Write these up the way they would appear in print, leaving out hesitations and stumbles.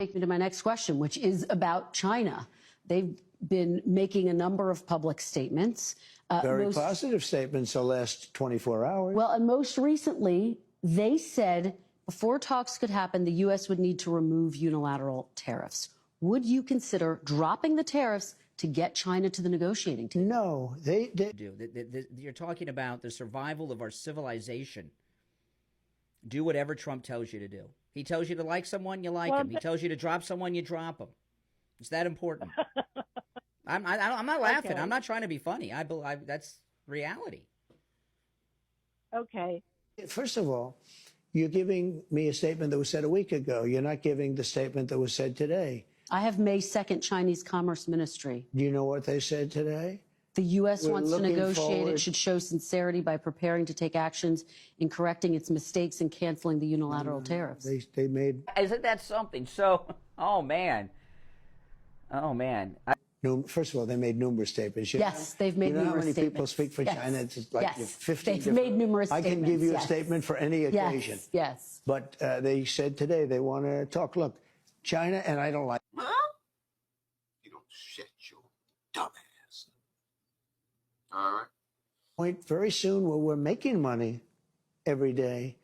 Take me to my next question, which is about China. They've been making a number of public statements. Very positive statements the last 24 hours. Well, and most recently, they said before talks could happen, the U.S. would need to remove unilateral tariffs. Would you consider dropping the tariffs to get China to the negotiating table? No, they do. You're talking about the survival of our civilization. Do whatever Trump tells you to do. He tells you to like someone, you like him. He tells you to drop someone, you drop him. It's that important. I'm not laughing. Okay. I'm not trying to be funny. I believe that's reality. Okay. First of all, you're giving me a statement that was said a week ago. You're not giving the statement that was said today. I have May 2nd Chinese Commerce Ministry. Do you know what they said today? The U.S. wants to negotiate. It should show sincerity by preparing to take actions in correcting its mistakes and canceling the unilateral tariffs. They made... Isn't that something? So, oh, man. First of all, they made numerous statements. Yes, they've made numerous statements. You know how many people speak for China? It's like 50 they've made numerous statements. I can give you a statement for any occasion. Yes. But they said today they want to talk. Look, China, and I don't like... You don't shut your dumbass. All right. Point very soon where we're making money every day.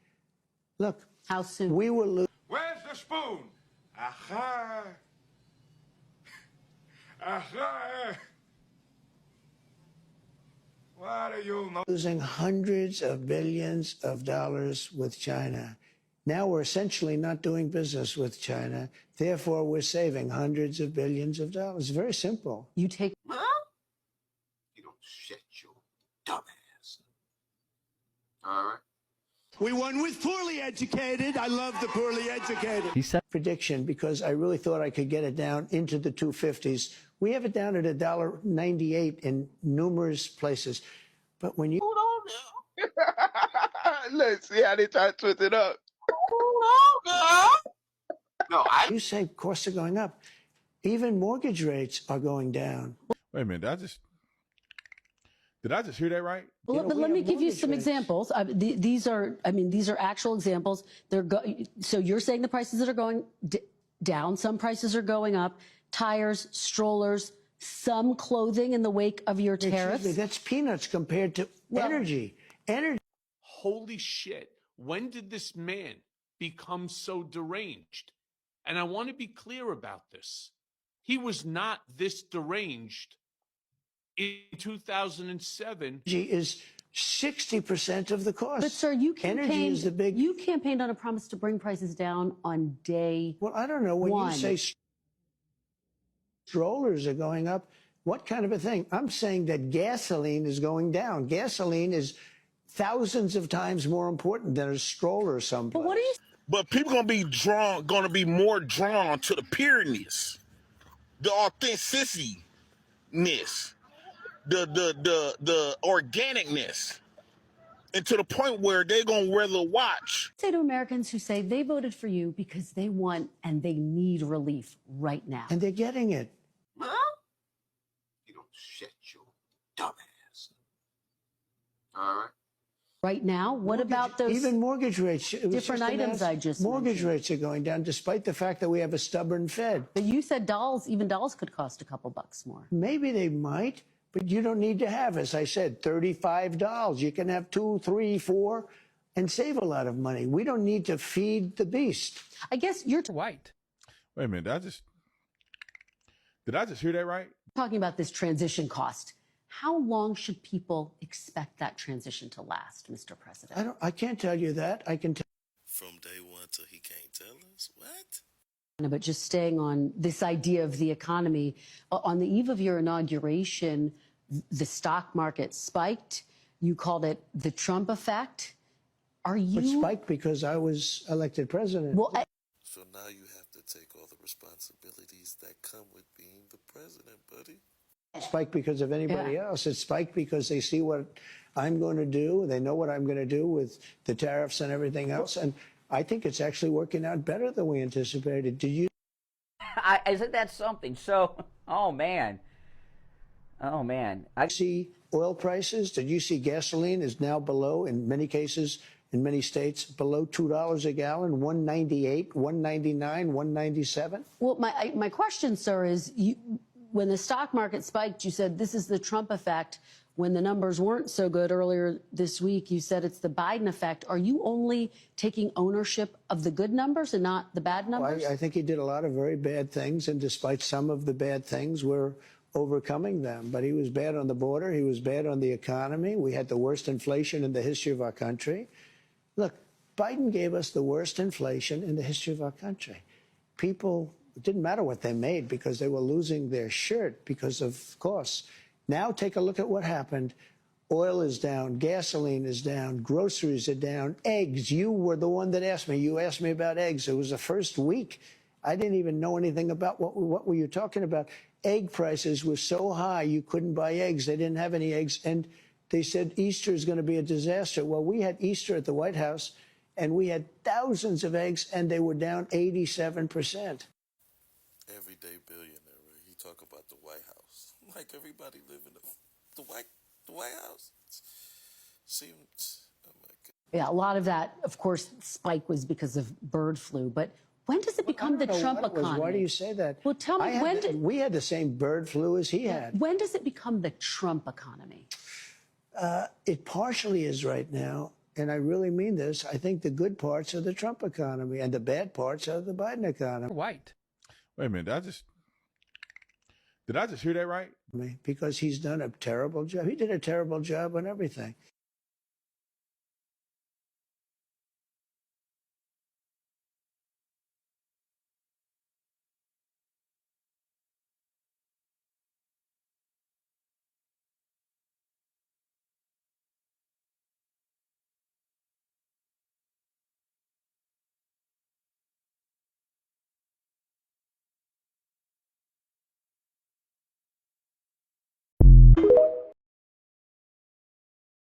Look. How soon? We will lose... Where's the spoon? Aha. Aha. Why do you know? Losing hundreds of billions of dollars with China. Now we're essentially not doing business with China. Therefore, we're saving hundreds of billions of dollars. Very simple. You take... You don't shut your dumbass. All right. We won with poorly educated. I love the poorly educated. He said prediction because I really thought I could get it down into the 250s. We have it down at $1.98 in numerous places. But when you... Hold on now. Let's see how they try to twist it up. Hold on, girl. No, You say costs are going up. Even mortgage rates are going down. Wait a minute. Did I just hear that right? Well, but let me give you some examples. These are actual examples. So you're saying the prices that are going down, some prices are going up. Tires, strollers, some clothing in the wake of your tariffs. That's peanuts compared to energy. Holy shit. When did this man become so deranged? And I want to be clear about this. He was not this deranged in 2007. Energy is 60% of the cost. But sir, you You campaigned on a promise to bring prices down on day Well, I don't know. When one. you say strollers are going up, what kind of a thing? I'm saying that gasoline is going down. Gasoline is thousands of times more important than a stroller someplace. But what are you... But people gonna be more drawn to the pureness, the authenticity-ness, the organicness, and to the point where they're gonna rather watch. Say to Americans who say they voted for you because they want and they need relief right now. And they're getting it. You don't shut your dumbass. All right. Right now, what about those even mortgage rates? different items I just mortgage mentioned? rates are going down, despite the fact that we have a stubborn Fed. But you said even dolls could cost a couple bucks more. Maybe they might, but you don't need to have, as I said, $35. You can have 2, 3, 4, and save a lot of money. We don't need to feed the beast. I guess you're White. Wait a minute. Did I just hear that right? talking about this transition cost. How long should people expect that transition to last, Mr. President? I can't tell you that. I can tell. From day one till he can't tell us? What? But just staying on this idea of the economy, on the eve of your inauguration, the stock market spiked. You called it the Trump effect. It spiked because I was elected president. Well, So now you have to take all the responsibilities that come with being the president, buddy. It spiked because of anybody else. It spiked because they see what I'm going to do. They know what I'm going to do with the tariffs and everything else. And I think it's actually working out better than we anticipated. Do you? Isn't that something? So, oh man. I see oil prices. Did you see gasoline is now below, in many cases, in many states below $2 a gallon, $1.98, $1.99, $1.97. Well, my question, sir, is when the stock market spiked, you said this is the Trump effect. When the numbers weren't so good earlier this week, you said it's the Biden effect. Are you only taking ownership of the good numbers and not the bad numbers? I think he did a lot of very bad things, and despite some of the bad things, we're overcoming them. But he was bad on the border. He was bad on the economy. We had the worst inflation in the history of our country. Look, Biden gave us the worst inflation in the history of our country. People, it didn't matter what they made because they were losing their shirt because of costs. Now take a look at what happened. Oil is down, gasoline is down, groceries are down, eggs. You were the one that asked me. You asked me about eggs. It was the first week. I didn't even know anything about what were you talking about. Egg prices were so high you couldn't buy eggs. They didn't have any eggs. And they said Easter is going to be a disaster. Well, we had Easter at the White House, and we had thousands of eggs, and they were down 87%. Everyday billionaire, right? He talk about the White House. Like everybody live in the White House. Seems, oh my God. Yeah, a lot of that, of course, spike was because of bird flu. But when does it become the Trump economy? Why do you say that? Well, tell me, we had the same bird flu as he had. When does it become the Trump economy? It partially is right now, and I really mean this. I think the good parts are the Trump economy, and the bad parts are the Biden economy. White. Wait a minute. Did I just hear that right? Because he's done a terrible job. He did a terrible job on everything.